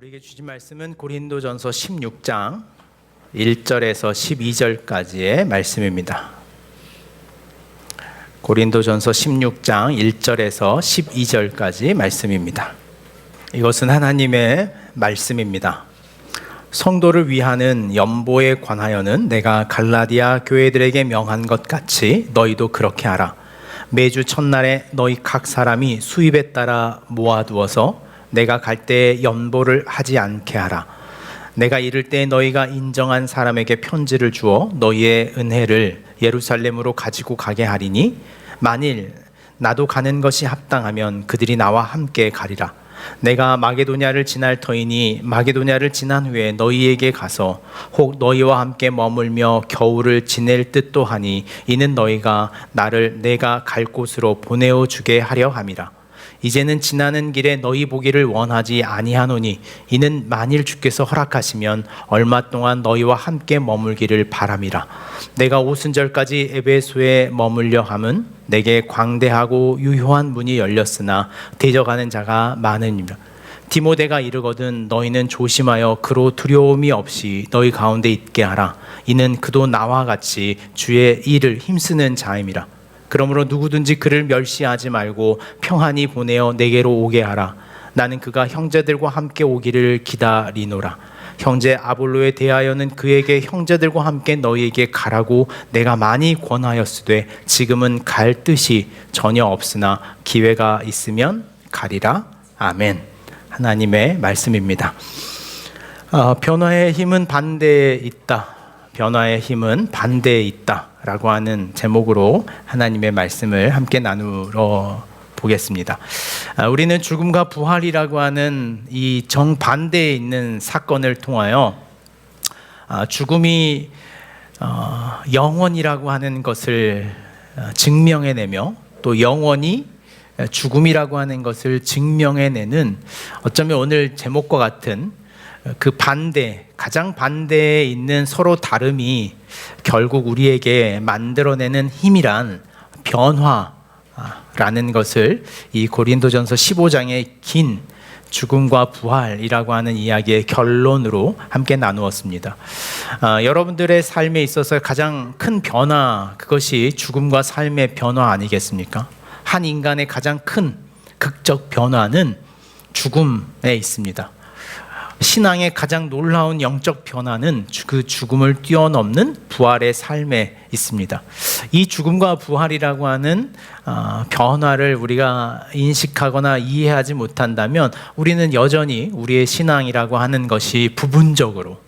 우리에게 주신 말씀은 고린도전서 16장 1절에서 12절까지의 말씀입니다. 고린도전서 16장 1절에서 12절까지 말씀입니다. 이것은 하나님의 말씀입니다. 성도를 위하는 연보에 관하여는 내가 갈라디아 교회들에게 명한 것 같이 너희도 그렇게 하라. 매주 첫날에 너희 각 사람이 수입에 따라 모아두어서 내가 갈 때에 연보를 하지 않게 하라. 내가 이를 때 너희가 인정한 사람에게 편지를 주어 너희의 은혜를 예루살렘으로 가지고 가게 하리니 만일 나도 가는 것이 합당하면 그들이 나와 함께 가리라. 내가 마게도냐를 지날 터이니 마게도냐를 지난 후에 너희에게 가서 혹 너희와 함께 머물며 겨울을 지낼 듯도 하니 이는 너희가 나를 내가 갈 곳으로 보내어 주게 하려 함이라. 이제는 지나는 길에 너희 보기를 원하지 아니하노니 이는 만일 주께서 허락하시면 얼마 동안 너희와 함께 머물기를 바람이라. 내가 오순절까지 에베소에 머물려 함은 내게 광대하고 유효한 문이 열렸으나 대적하는 자가 많으니라. 디모데가 이르거든 너희는 조심하여 그로 두려움이 없이 너희 가운데 있게 하라. 이는 그도 나와 같이 주의 일을 힘쓰는 자임이라. 그러므로 누구든지 그를 멸시하지 말고 평안히 보내어 내게로 오게 하라. 나는 그가 형제들과 함께 오기를 기다리노라. 형제 아볼로에 대하여는 그에게 형제들과 함께 너희에게 가라고 내가 많이 권하였으되 지금은 갈 뜻이 전혀 없으나 기회가 있으면 가리라. 아멘. 하나님의 말씀입니다. 변화의 힘은 반대에 있다. 변화의 힘은 반대에 있다 라고 하는 제목으로 하나님의 말씀을 함께 나누러 보겠습니다. 우리는 죽음과 부활이라고 하는 이 정반대에 있는 사건을 통하여 죽음이 영원이라고 하는 것을 증명해내며 또 영원이 죽음이라고 하는 것을 증명해내는 어쩌면 오늘 제목과 같은 그 반대, 가장 반대에 있는 서로 다름이 결국 우리에게 만들어내는 힘이란 변화라는 것을 이 고린도전서 15장의 긴 죽음과 부활이라고 하는 이야기의 결론으로 함께 나누었습니다. 여러분들의 삶에 있어서 가장 큰 변화, 그것이 죽음과 삶의 변화 아니겠습니까? 한 인간의 가장 큰 극적 변화는 죽음에 있습니다. 신앙의 가장 놀라운 영적 변화는 그 죽음을 뛰어넘는 부활의 삶에 있습니다. 이 죽음과 부활이라고 하는 변화를 우리가 인식하거나 이해하지 못한다면 우리는 여전히 우리의 신앙이라고 하는 것이 부분적으로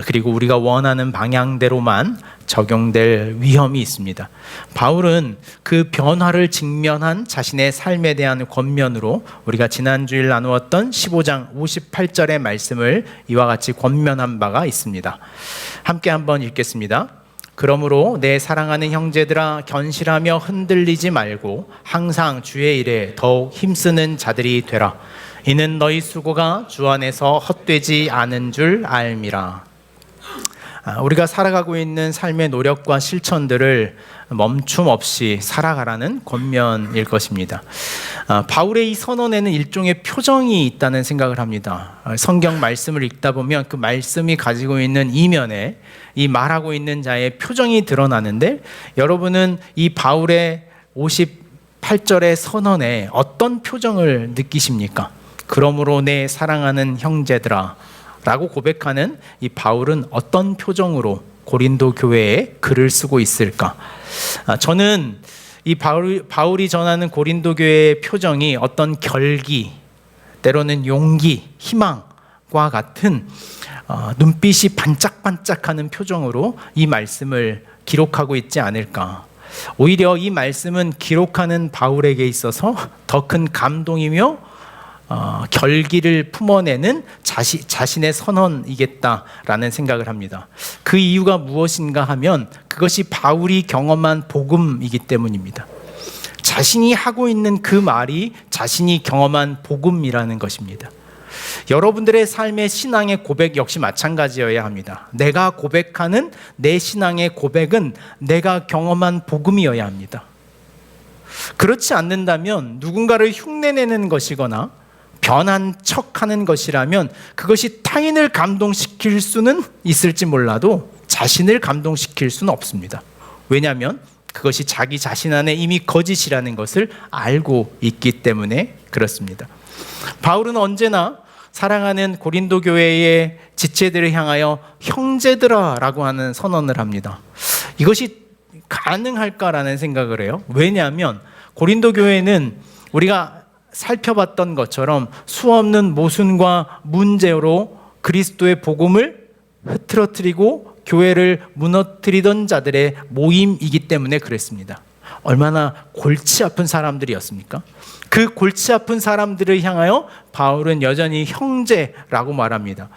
그리고 우리가 원하는 방향대로만 적용될 위험이 있습니다. 바울은 그 변화를 직면한 자신의 삶에 대한 권면으로 우리가 지난주일 나누었던 15장 58절의 말씀을 이와 같이 권면한 바가 있습니다. 함께 한번 읽겠습니다. 그러므로 내 사랑하는 형제들아 견실하며 흔들리지 말고 항상 주의 일에 더욱 힘쓰는 자들이 되라. 이는 너희 수고가 주 안에서 헛되지 않은 줄 알미라. 우리가 살아가고 있는 삶의 노력과 실천들을 멈춤 없이 살아가라는 권면일 것입니다. 바울의 이 선언에는 일종의 표정이 있다는 생각을 합니다. 성경 말씀을 읽다 보면 그 말씀이 가지고 있는 이면에 이 말하고 있는 자의 표정이 드러나는데 여러분은 이 바울의 58절의 선언에 어떤 표정을 느끼십니까? 그러므로 내 사랑하는 형제들아 라고 고백하는 이 바울은 어떤 표정으로 고린도 교회에 글을 쓰고 있을까? 저는 이 바울이 전하는 고린도 교회의 표정이 어떤 결기, 때로는 용기, 희망과 같은 눈빛이 반짝반짝하는 표정으로 이 말씀을 기록하고 있지 않을까? 오히려 이 말씀은 기록하는 바울에게 있어서 더 큰 감동이며 결기를 품어내는 자신의 선언이겠다라는 생각을 합니다. 그 이유가 무엇인가 하면 그것이 바울이 경험한 복음이기 때문입니다. 자신이 하고 있는 그 말이 자신이 경험한 복음이라는 것입니다. 여러분들의 삶의 신앙의 고백 역시 마찬가지여야 합니다. 내가 고백하는 내 신앙의 고백은 내가 경험한 복음이어야 합니다. 그렇지 않는다면 누군가를 흉내내는 것이거나 변한 척하는 것이라면 그것이 타인을 감동시킬 수는 있을지 몰라도 자신을 감동시킬 수는 없습니다. 왜냐하면 그것이 자기 자신 안에 이미 거짓이라는 것을 알고 있기 때문에 그렇습니다. 바울은 언제나 사랑하는 고린도 교회의 지체들을 향하여 형제들아 라고 하는 선언을 합니다. 이것이 가능할까라는 생각을 해요. 왜냐하면 고린도 교회는 우리가 살펴봤던 것처럼 수없는 모순과 문제로 그리스도의 복음을 흐트러뜨리고 교회를 무너뜨리던 자들의 모임이기 때문에 그랬습니다. 얼마나 골치 아픈 사람들이었습니까? 그 골치 아픈 사람들을 향하여 바울은 여전히 형제라고 말합니다.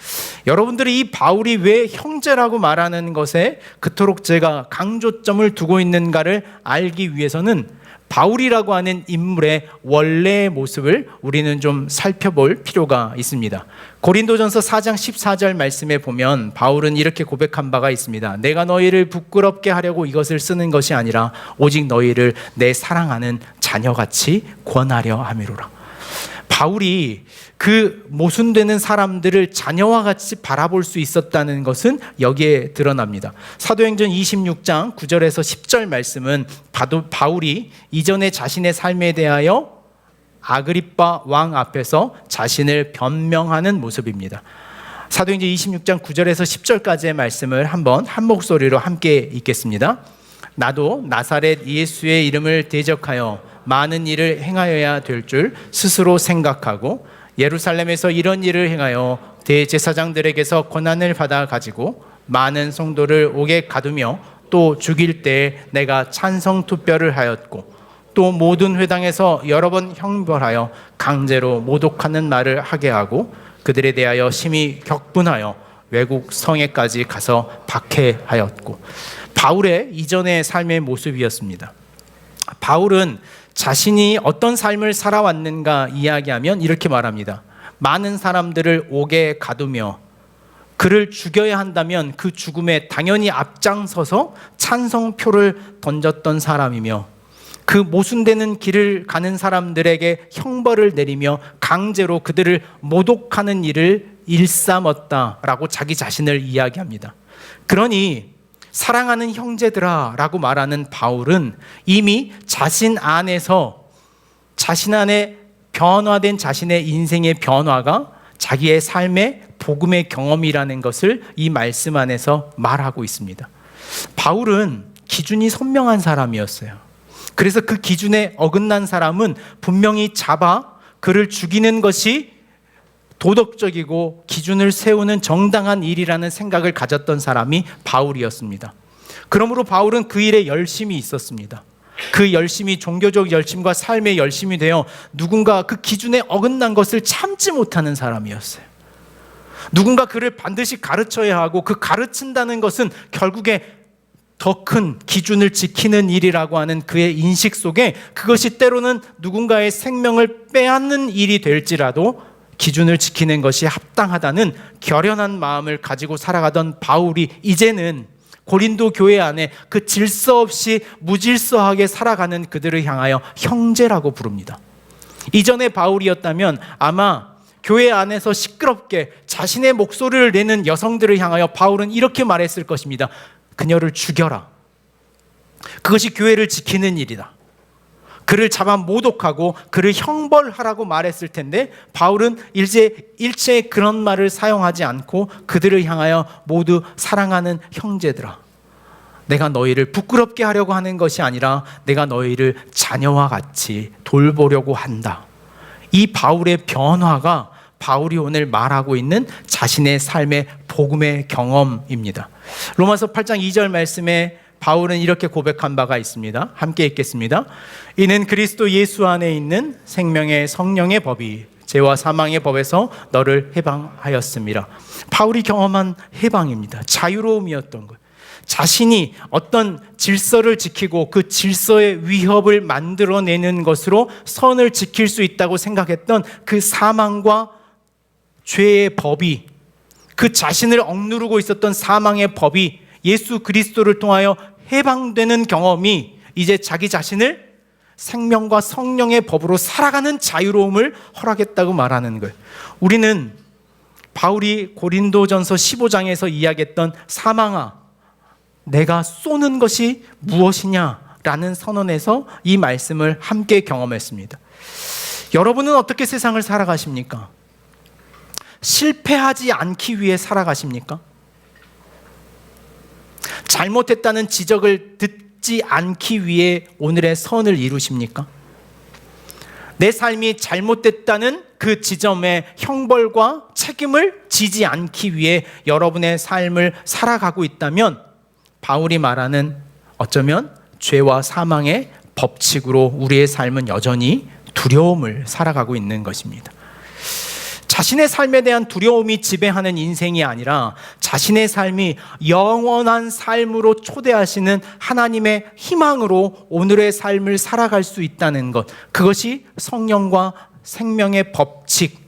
여러분들이 이 바울이 왜 형제라고 말하는 것에 그토록 제가 강조점을 두고 있는가를 알기 위해서는 바울이라고 하는 인물의 원래의 모습을 우리는 좀 살펴볼 필요가 있습니다. 고린도전서 4장 14절 말씀에 보면 바울은 이렇게 고백한 바가 있습니다. 내가 너희를 부끄럽게 하려고 이것을 쓰는 것이 아니라 오직 너희를 내 사랑하는 자녀같이 권하려 함이로라. 바울이 그 모순되는 사람들을 자녀와 같이 바라볼 수 있었다는 것은 여기에 드러납니다. 사도행전 26장 9절에서 10절 말씀은 바울이 이전에 자신의 삶에 대하여 아그리빠 왕 앞에서 자신을 변명하는 모습입니다. 사도행전 26장 9절에서 10절까지의 말씀을 한번 한 목소리로 함께 읽겠습니다. 나도 나사렛 예수의 이름을 대적하여 많은 일을 행하여야 될 줄 스스로 생각하고 예루살렘에서 이런 일을 행하여 대제사장들에게서 권한을 받아 가지고 많은 성도를 옥에 가두며 또 죽일 때 내가 찬성 투표를 하였고 또 모든 회당에서 여러 번 형벌하여 강제로 모독하는 말을 하게 하고 그들에 대하여 심히 격분하여 외국 성에까지 가서 박해하였고. 바울의 이전의 삶의 모습이었습니다. 바울은 자신이 어떤 삶을 살아왔는가 이야기하면 이렇게 말합니다. 많은 사람들을 옥에 가두며 그를 죽여야 한다면 그 죽음에 당연히 앞장서서 찬성표를 던졌던 사람이며 그 모순되는 길을 가는 사람들에게 형벌을 내리며 강제로 그들을 모독하는 일을 일삼았다라고 자기 자신을 이야기합니다. 그러니 사랑하는 형제들아 라고 말하는 바울은 이미 자신 안에서 자신 안에 변화된 자신의 인생의 변화가 자기의 삶의 복음의 경험이라는 것을 이 말씀 안에서 말하고 있습니다. 바울은 기준이 선명한 사람이었어요. 그래서 그 기준에 어긋난 사람은 분명히 잡아 그를 죽이는 것이 도덕적이고 기준을 세우는 정당한 일이라는 생각을 가졌던 사람이 바울이었습니다. 그러므로 바울은 그 일에 열심히 있었습니다. 그 열심이 종교적 열심과 삶의 열심이 되어 누군가 그 기준에 어긋난 것을 참지 못하는 사람이었어요. 누군가 그를 반드시 가르쳐야 하고 그 가르친다는 것은 결국에 더 큰 기준을 지키는 일이라고 하는 그의 인식 속에 그것이 때로는 누군가의 생명을 빼앗는 일이 될지라도 기준을 지키는 것이 합당하다는 결연한 마음을 가지고 살아가던 바울이 이제는 고린도 교회 안에 그 질서 없이 무질서하게 살아가는 그들을 향하여 형제라고 부릅니다. 이전에 바울이었다면 아마 교회 안에서 시끄럽게 자신의 목소리를 내는 여성들을 향하여 바울은 이렇게 말했을 것입니다. 그녀를 죽여라. 그것이 교회를 지키는 일이다. 그를 잡아 모독하고 그를 형벌하라고 말했을 텐데 바울은 일체 그런 말을 사용하지 않고 그들을 향하여 모두 사랑하는 형제들아, 내가 너희를 부끄럽게 하려고 하는 것이 아니라 내가 너희를 자녀와 같이 돌보려고 한다. 이 바울의 변화가 바울이 오늘 말하고 있는 자신의 삶의 복음의 경험입니다. 로마서 8장 2절 말씀에 바울은 이렇게 고백한 바가 있습니다. 함께 읽겠습니다. 이는 그리스도 예수 안에 있는 생명의 성령의 법이 죄와 사망의 법에서 너를 해방하였습니다. 바울이 경험한 해방입니다. 자유로움이었던 것. 자신이 어떤 질서를 지키고 그 질서의 위협을 만들어내는 것으로 선을 지킬 수 있다고 생각했던 그 사망과 죄의 법이, 그 자신을 억누르고 있었던 사망의 법이 예수 그리스도를 통하여 해방되는 경험이 이제 자기 자신을 생명과 성령의 법으로 살아가는 자유로움을 허락했다고 말하는 거예요. 우리는 바울이 고린도전서 15장에서 이야기했던 사망아, 내가 쏘는 것이 무엇이냐라는 선언에서 이 말씀을 함께 경험했습니다. 여러분은 어떻게 세상을 살아가십니까? 실패하지 않기 위해 살아가십니까? 잘못했다는 지적을 듣지 않기 위해 오늘의 선을 이루십니까? 내 삶이 잘못됐다는 그 지점에 형벌과 책임을 지지 않기 위해 여러분의 삶을 살아가고 있다면 바울이 말하는 어쩌면 죄와 사망의 법칙으로 우리의 삶은 여전히 두려움을 살아가고 있는 것입니다. 자신의 삶에 대한 두려움이 지배하는 인생이 아니라 자신의 삶이 영원한 삶으로 초대하시는 하나님의 희망으로 오늘의 삶을 살아갈 수 있다는 것, 그것이 성령과 생명의 법칙,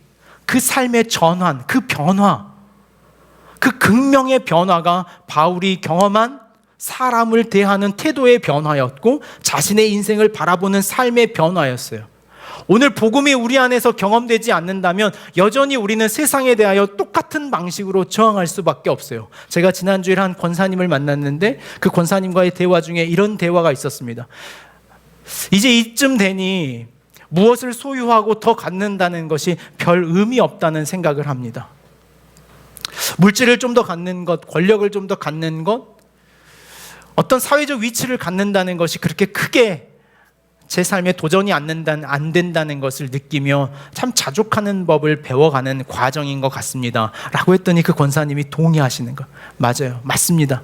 그 삶의 전환, 그 변화, 그 극명의 변화가 바울이 경험한 사람을 대하는 태도의 변화였고 자신의 인생을 바라보는 삶의 변화였어요. 오늘 복음이 우리 안에서 경험되지 않는다면 여전히 우리는 세상에 대하여 똑같은 방식으로 저항할 수밖에 없어요. 제가 지난주에 한 권사님을 만났는데 그 권사님과의 대화 중에 이런 대화가 있었습니다. 이제 이쯤 되니 무엇을 소유하고 더 갖는다는 것이 별 의미 없다는 생각을 합니다. 물질을 좀 더 갖는 것, 권력을 좀 더 갖는 것, 어떤 사회적 위치를 갖는다는 것이 그렇게 크게 제 삶에 도전이 안 된다는 것을 느끼며 참 자족하는 법을 배워가는 과정인 것 같습니다 라고 했더니 그 권사님이 동의하시는 거. 맞아요, 맞습니다.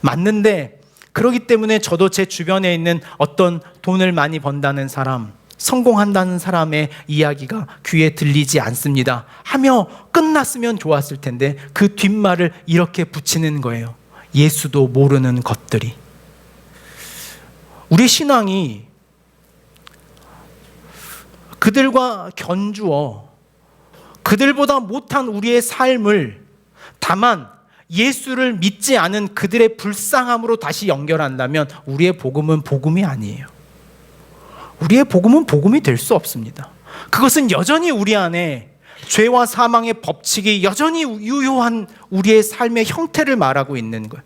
맞는데 그렇기 때문에 저도 제 주변에 있는 어떤 돈을 많이 번다는 사람, 성공한다는 사람의 이야기가 귀에 들리지 않습니다 하며 끝났으면 좋았을 텐데 그 뒷말을 이렇게 붙이는 거예요. 예수도 모르는 것들이. 우리 신앙이 그들과 견주어 그들보다 못한 우리의 삶을 다만 예수를 믿지 않은 그들의 불쌍함으로 다시 연결한다면 우리의 복음은 복음이 아니에요. 우리의 복음은 복음이 될 수 없습니다. 그것은 여전히 우리 안에 죄와 사망의 법칙이 여전히 유효한 우리의 삶의 형태를 말하고 있는 거예요.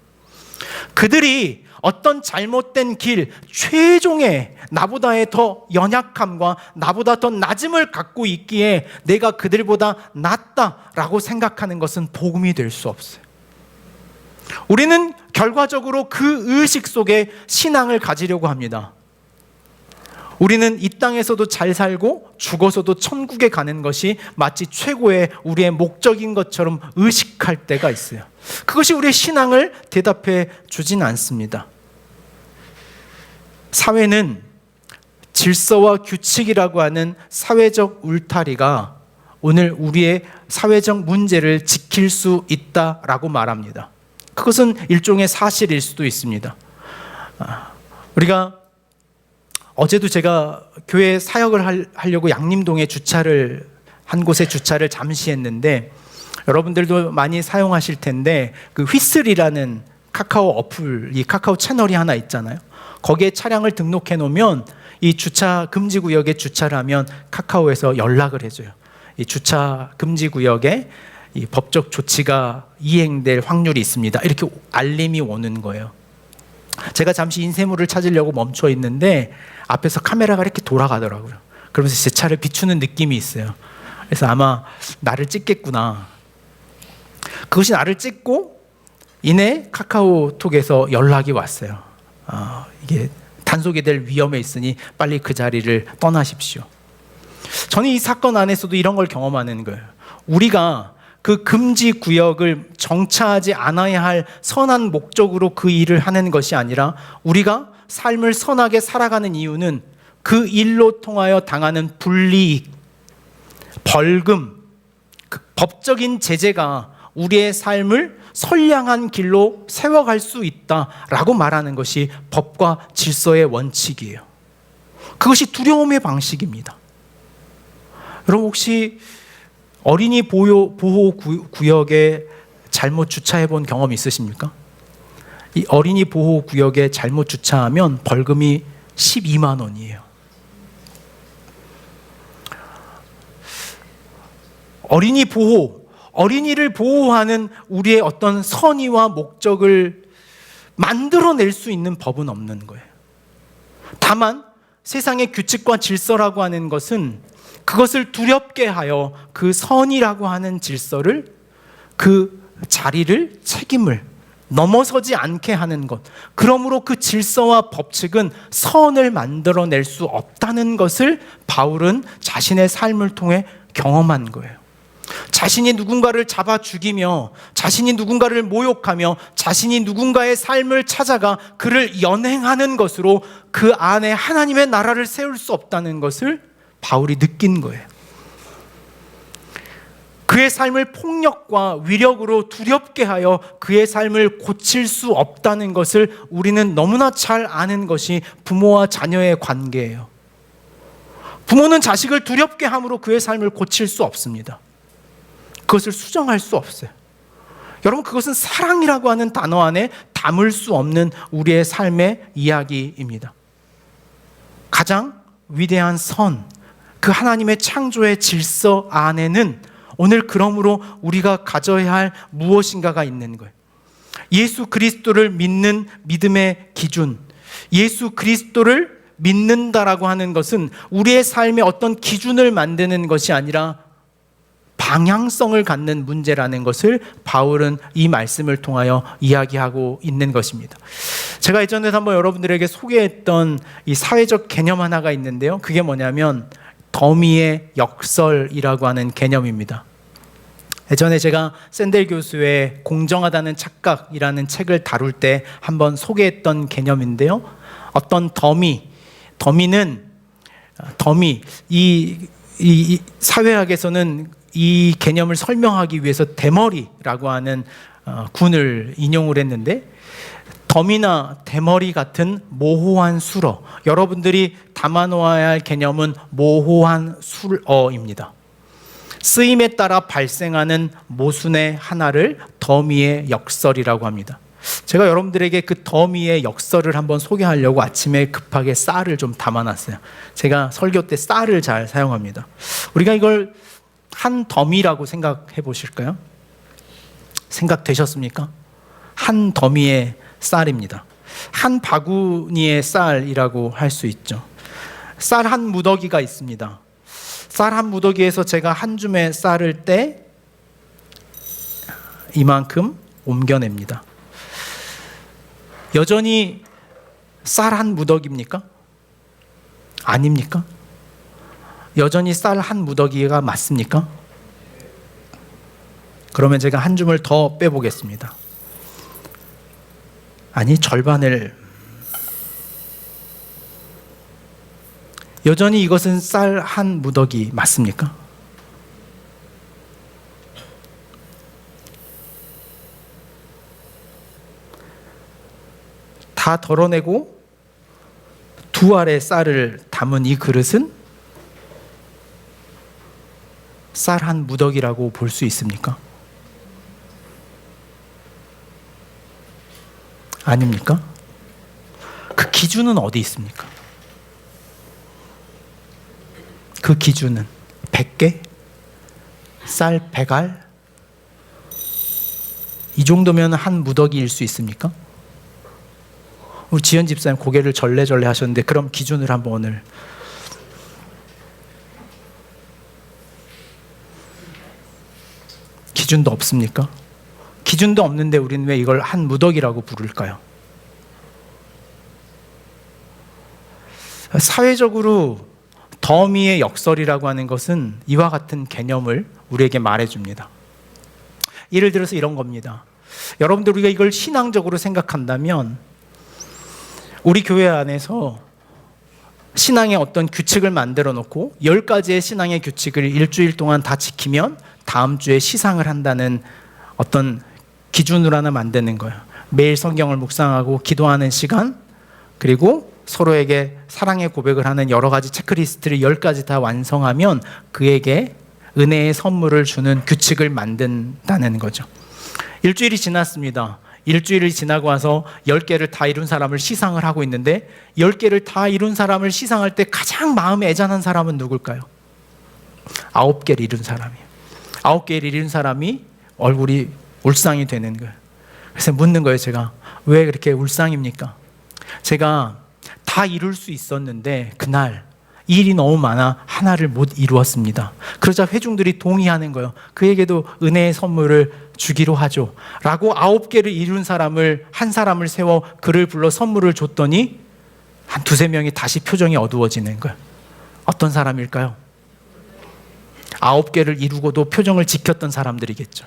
그들이 어떤 잘못된 길, 최종의 나보다의 더 연약함과 나보다 더 낮음을 갖고 있기에 내가 그들보다 낫다라고 생각하는 것은 복음이 될 수 없어요. 우리는 결과적으로 그 의식 속에 신앙을 가지려고 합니다. 우리는 이 땅에서도 잘 살고 죽어서도 천국에 가는 것이 마치 최고의 우리의 목적인 것처럼 의식할 때가 있어요. 그것이 우리의 신앙을 대답해 주진 않습니다. 사회는 질서와 규칙이라고 하는 사회적 울타리가 오늘 우리의 사회적 문제를 지킬 수 있다라고 말합니다. 그것은 일종의 사실일 수도 있습니다. 우리가 어제도 제가 교회 사역을 하려고 양림동에 한 곳에 주차를 잠시 했는데 여러분들도 많이 사용하실 텐데 그 휘슬이라는 카카오 어플, 이 카카오 채널이 하나 있잖아요. 거기에 차량을 등록해 놓으면 이 주차 금지 구역에 주차를 하면 카카오에서 연락을 해줘요. 이 주차 금지 구역에 이 법적 조치가 이행될 확률이 있습니다. 이렇게 알림이 오는 거예요. 제가 잠시 인쇄물을 찾으려고 멈춰 있는데 앞에서 카메라가 이렇게 돌아가더라고요. 그러면서 제 차를 비추는 느낌이 있어요. 그래서 아마 나를 찍겠구나. 그것이 나를 찍고 이내 카카오톡에서 연락이 왔어요. 이게 단속이 될 위험에 있으니 빨리 그 자리를 떠나십시오. 저는 이 사건 안에서도 이런 걸 경험하는 거예요. 우리가 그 금지 구역을 정차하지 않아야 할 선한 목적으로 그 일을 하는 것이 아니라 우리가 삶을 선하게 살아가는 이유는 그 일로 통하여 당하는 불이익, 벌금, 그 법적인 제재가 우리의 삶을 선량한 길로 세워갈 수 있다라고 말하는 것이 법과 질서의 원칙이에요. 그것이 두려움의 방식입니다. 여러분 혹시 어린이 보호 구역에 잘못 주차해 본 경험 있으십니까? 이 어린이 보호 구역에 잘못 주차하면 벌금이 12만 원이에요. 어린이 보호, 어린이를 보호하는 우리의 어떤 선의와 목적을 만들어낼 수 있는 법은 없는 거예요. 다만 세상의 규칙과 질서라고 하는 것은 그것을 두렵게 하여 그 선이라고 하는 질서를, 그 자리를, 책임을 넘어서지 않게 하는 것, 그러므로 그 질서와 법칙은 선을 만들어낼 수 없다는 것을 바울은 자신의 삶을 통해 경험한 거예요. 자신이 누군가를 잡아 죽이며, 자신이 누군가를 모욕하며, 자신이 누군가의 삶을 찾아가 그를 연행하는 것으로 그 안에 하나님의 나라를 세울 수 없다는 것을 바울이 느낀 거예요. 그의 삶을 폭력과 위력으로 두렵게 하여 그의 삶을 고칠 수 없다는 것을 우리는 너무나 잘 아는 것이 부모와 자녀의 관계예요. 부모는 자식을 두렵게 함으로 그의 삶을 고칠 수 없습니다. 그것을 수정할 수 없어요. 여러분, 그것은 사랑이라고 하는 단어 안에 담을 수 없는 우리의 삶의 이야기입니다. 가장 위대한 선, 그 하나님의 창조의 질서 안에는 오늘 그러므로 우리가 가져야 할 무엇인가가 있는 거예요. 예수 그리스도를 믿는 믿음의 기준, 예수 그리스도를 믿는다라고 하는 것은 우리의 삶의 어떤 기준을 만드는 것이 아니라 방향성을 갖는 문제라는 것을 바울은 이 말씀을 통하여 이야기하고 있는 것입니다. 제가 예전에 한번 여러분들에게 소개했던 이 사회적 개념 하나가 있는데요. 그게 뭐냐면 더미의 역설이라고 하는 개념입니다. 예전에 제가 샌델 교수의 공정하다는 착각이라는 책을 다룰 때 한번 소개했던 개념인데요. 어떤 더미는 이 사회학에서는 이 개념을 설명하기 위해서 대머리라고 하는 군을 인용을 했는데, 더미나 대머리 같은 모호한 술어, 여러분들이 담아놓아야 할 개념은 모호한 술어입니다. 쓰임에 따라 발생하는 모순의 하나를 더미의 역설이라고 합니다. 제가 여러분들에게 그 더미의 역설을 한번 소개하려고 아침에 급하게 쌀을 좀 담아놨어요. 제가 설교 때 쌀을 잘 사용합니다. 우리가 이걸 한 더미라고 생각해 보실까요? 생각되셨습니까? 한 더미의 쌀입니다. 한 바구니의 쌀이라고 할 수 있죠. 쌀 한 무더기가 있습니다. 쌀 한 무더기에서 제가 한 줌의 쌀을 때 이만큼 옮겨냅니다. 여전히 쌀 한 무더기입니까? 아닙니까? 여전히 쌀 한 무더기가 맞습니까? 그러면 제가 한 줌을 더 빼보겠습니다. 아니, 절반을. 여전히 이것은 쌀 한 무더기 맞습니까? 다 덜어내고 두 알의 쌀을 담은 이 그릇은 쌀 한 무더기라고 볼 수 있습니까? 아닙니까? 그 기준은 어디 있습니까? 그 기준은 100개? 쌀 100알? 이 정도면 한 무더기일 수 있습니까? 우리 지연 집사님 고개를 절레절레 하셨는데, 그럼 기준을 한번 오늘. 기준도 없습니까? 기준도 없는데 우리는 왜 이걸 한 무더기라고 부를까요? 사회적으로 더미의 역설이라고 하는 것은 이와 같은 개념을 우리에게 말해줍니다. 예를 들어서 이런 겁니다. 여러분들, 우리가 이걸 신앙적으로 생각한다면 우리 교회 안에서 신앙의 어떤 규칙을 만들어 놓고 10가지의 신앙의 규칙을 일주일 동안 다 지키면 다음 주에 시상을 한다는 어떤 기준으로 하나 만드는 거예요. 매일 성경을 묵상하고 기도하는 시간, 그리고 서로에게 사랑의 고백을 하는 여러 가지 체크리스트를 10가지 다 완성하면 그에게 은혜의 선물을 주는 규칙을 만든다는 거죠. 일주일이 지났습니다. 일주일이 지나고 와서 10개를 다 이룬 사람을 시상을 하고 있는데, 10개를 다 이룬 사람을 시상할 때 가장 마음에 애잔한 사람은 누굴까요? 9개를 이룬 사람이에요. 9개를 이룬 사람이 얼굴이 울상이 되는 거예요. 그래서 묻는 거예요. 제가 왜 그렇게 울상입니까? 제가 다 이룰 수 있었는데 그날 일이 너무 많아 하나를 못 이루었습니다. 그러자 회중들이 동의하는 거예요. 그에게도 은혜의 선물을 주기로 하죠 라고 9개를 이룬 사람을 한 사람을 세워 그를 불러 선물을 줬더니 한 2-3명이 다시 표정이 어두워지는 거예요. 어떤 사람일까요? 9개를 이루고도 표정을 지켰던 사람들이겠죠.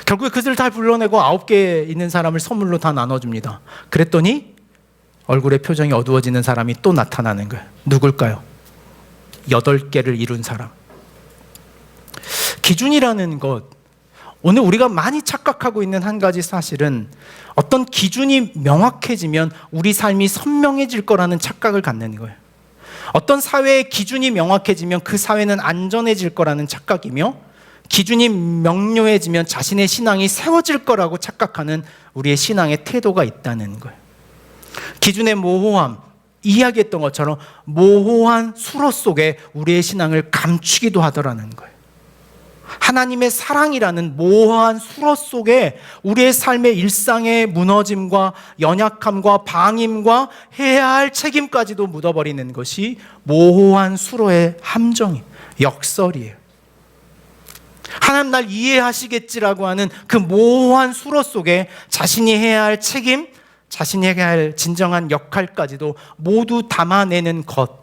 결국에 그들을 다 불러내고 9개 있는 사람을 선물로 다 나눠줍니다. 그랬더니 얼굴에 표정이 어두워지는 사람이 또 나타나는 거예요. 누굴까요? 8개를 이룬 사람. 기준이라는 것, 오늘 우리가 많이 착각하고 있는 한 가지 사실은 어떤 기준이 명확해지면 우리 삶이 선명해질 거라는 착각을 갖는 거예요. 어떤 사회의 기준이 명확해지면 그 사회는 안전해질 거라는 착각이며, 기준이 명료해지면 자신의 신앙이 세워질 거라고 착각하는 우리의 신앙의 태도가 있다는 거예요. 기준의 모호함, 이야기했던 것처럼 모호한 수로 속에 우리의 신앙을 감추기도 하더라는 거예요. 하나님의 사랑이라는 모호한 수로 속에 우리의 삶의 일상의 무너짐과 연약함과 방임과 해야 할 책임까지도 묻어버리는 것이 모호한 수로의 함정이에요. 역설이에요. 하나님 날 이해하시겠지라고 하는 그 모호한 수로 속에 자신이 해야 할 책임, 자신이 해야 할 진정한 역할까지도 모두 담아내는 것.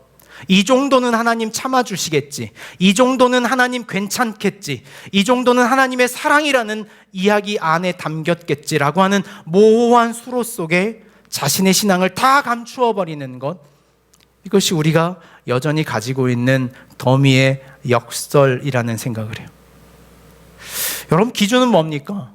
이 정도는 하나님 참아주시겠지, 이 정도는 하나님 괜찮겠지, 이 정도는 하나님의 사랑이라는 이야기 안에 담겼겠지라고 하는 모호한 수로 속에 자신의 신앙을 다 감추어 버리는 것, 이것이 우리가 여전히 가지고 있는 더미의 역설이라는 생각을 해요. 여러분, 기준은 뭡니까?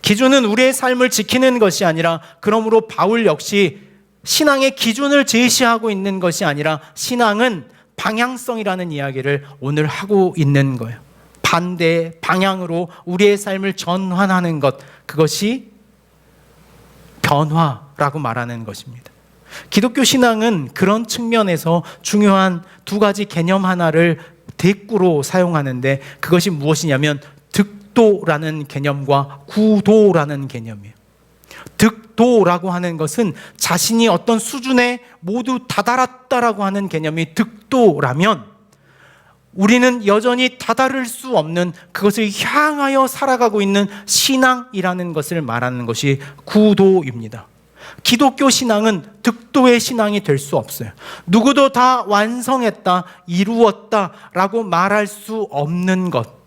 기준은 우리의 삶을 지키는 것이 아니라, 그러므로 바울 역시 신앙의 기준을 제시하고 있는 것이 아니라 신앙은 방향성이라는 이야기를 오늘 하고 있는 거예요. 반대의 방향으로 우리의 삶을 전환하는 것, 그것이 변화라고 말하는 것입니다. 기독교 신앙은 그런 측면에서 중요한 2가지 개념 하나를 대꾸로 사용하는데, 그것이 무엇이냐면 득도라는 개념과 구도라는 개념이에요. 득도라고 하는 것은 자신이 어떤 수준에 모두 다다랐다라고 하는 개념이 득도라면, 우리는 여전히 다다를 수 없는 그것을 향하여 살아가고 있는 신앙이라는 것을 말하는 것이 구도입니다. 기독교 신앙은 득도의 신앙이 될 수 없어요. 누구도 다 완성했다, 이루었다라고 말할 수 없는 것.